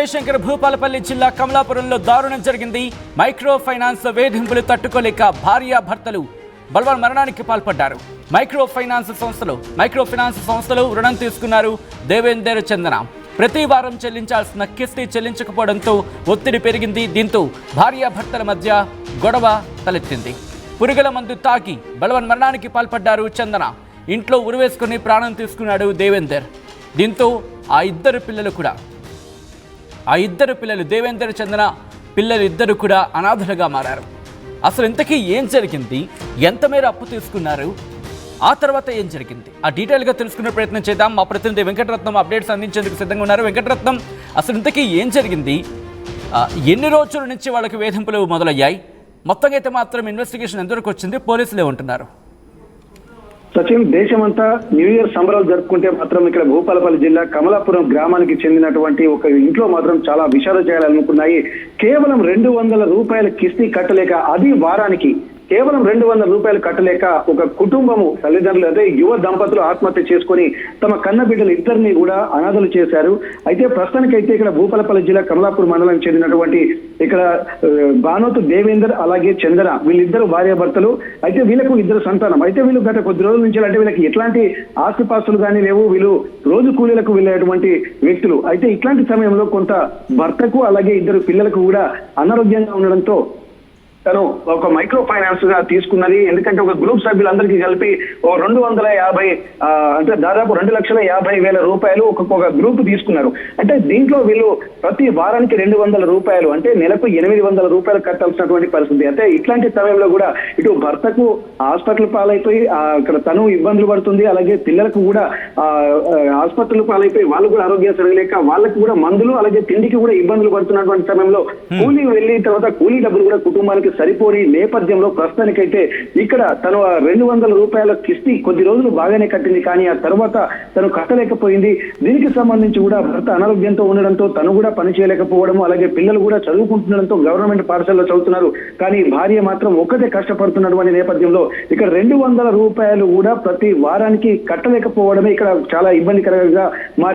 జయశంకర్ భూపాలపల్లి జిల్లా కమలాపురంలో దారుణం జరిగింది. మైక్రో ఫైనాన్స్ వేధింపులు తట్టుకోలేక భార్యాభర్తలు బలవన్ మరణానికి పాల్పడ్డారు. మైక్రో ఫైనాన్స్ సంస్థలు రుణం తీసుకున్నారు. దేవేందర్ చందన ప్రతి వారం చెల్లించాల్సిన కిస్తీ చెల్లించకపోవడంతో ఒత్తిడి పెరిగింది. దీంతో భార్యాభర్తల మధ్య గొడవ తలెత్తింది. పురుగుల మందు తాకి బలవన్ మరణానికి పాల్పడ్డారు చందన. ఇంట్లో ఉరివేసుకుని ప్రాణం తీసుకున్నాడు దేవేందర్. దీంతో ఆ ఇద్దరు పిల్లలు దేవేందర్ చందన పిల్లలు ఇద్దరు కూడా అనాథలుగా మారారు. అసలు ఇంతకీ ఏం జరిగింది, ఎంత మేర అప్పు తీసుకున్నారు, ఆ తర్వాత ఏం జరిగింది, ఆ డీటెయిల్గా తెలుసుకునే ప్రయత్నం చేద్దాం. మా ప్రతినిధి వెంకటరత్నం అప్డేట్స్ అందించేందుకు సిద్ధంగా ఉన్నారు. వెంకటరత్నం, అసలు ఇంతకీ ఏం జరిగింది, ఎన్ని రోజుల నుంచి వాళ్ళకి వేధింపులు మొదలయ్యాయి, మొత్తంగా అయితే మాత్రం ఇన్వెస్టిగేషన్ ఎంతవరకు వచ్చింది, పోలీసులు ఏమంటున్నారు? సచిన్, దేశమంతా న్యూ ఇయర్ సంబరాలు జరుపుకుంటే మాత్రం ఇక్కడ భూపాలపల్లి జిల్లా కమలాపురం గ్రామానికి చెందినటువంటి ఒక ఇంట్లో మాత్రం చాలా విషాద చేయాలనుకున్నాయి. కేవలం 200 రూపాయల కిస్తీ కట్టలేక, అది వారానికి కేవలం 200 రూపాయలు కట్టలేక ఒక కుటుంబము, తల్లిదండ్రులు అదే యువ దంపతులు ఆత్మహత్య చేసుకుని తమ కన్న బిడ్డలు ఇద్దరిని కూడా అనాథలు చేశారు. అయితే ప్రస్తుతానికైతే ఇక్కడ భూపాలపల్లి జిల్లా కమలాపూర్ మండలానికి చెందినటువంటి ఇక్కడ బానోతు దేవేందర్ అలాగే చందన వీళ్ళిద్దరు భార్యాభర్తలు. అయితే వీళ్ళకు ఇద్దరు సంతానం. అయితే వీళ్ళు గత కొద్ది రోజుల నుంచి అంటే వీళ్ళకి ఎట్లాంటి ఆస్తిపాస్తులు కానీ లేవు. వీళ్ళు రోజు కూలీలకు వెళ్ళేటువంటి వ్యక్తులు. అయితే ఇట్లాంటి సమయంలో కొంత భర్తకు అలాగే ఇద్దరు పిల్లలకు కూడా అనారోగ్యంగా ఉండడంతో తను ఒక మైక్రో ఫైనాన్స్ గా తీసుకున్నది. ఎందుకంటే ఒక గ్రూప్ సభ్యులందరికీ కలిపి 250 అంటే దాదాపు 2,50,000 రూపాయలు ఒక్కొక్క గ్రూప్ తీసుకున్నారు. అంటే దీంట్లో వీళ్ళు ప్రతి వారానికి 200 రూపాయలు అంటే నెలకు 800 రూపాయలు కట్టాల్సినటువంటి పరిస్థితి. అంటే ఇట్లాంటి సమయంలో కూడా ఇటు భర్తకు హాస్పిటల్ పాలైపోయి ఇక్కడ తను ఇబ్బందులు పడుతుంది. అలాగే పిల్లలకు కూడా హాస్పిటల్ పాలైపోయి వాళ్ళు కూడా ఆరోగ్యం సరిగలేక వాళ్ళకు కూడా మందులు అలాగే తిండికి కూడా ఇబ్బందులు పడుతున్నటువంటి సమయంలో కూలీ వెళ్ళి తర్వాత కూలీ డబ్బులు కూడా కుటుంబానికి సరిపోని నేపథ్యంలో ప్రస్తుతానికైతే ఇక్కడ తను 200 రూపాయల కిస్తీ కొద్ది రోజులు బాగానే కట్టింది. కానీ ఆ తర్వాత తను కట్టలేకపోయింది. దీనికి సంబంధించి కూడా భర్త అనారోగ్యంతో ఉండడంతో తను కూడా పని చేయలేకపోవడం, అలాగే పిల్లలు కూడా చదువుకుంటుండడంతో గవర్నమెంట్ పాఠశాలలో చదువుతున్నారు. కానీ భార్య మాత్రం ఒక్కటే కష్టపడుతున్నటువంటి నేపథ్యంలో ఇక్కడ 200 రూపాయలు కూడా ప్రతి వారానికి కట్టలేకపోవడమే ఇక్కడ చాలా ఇబ్బందికరంగా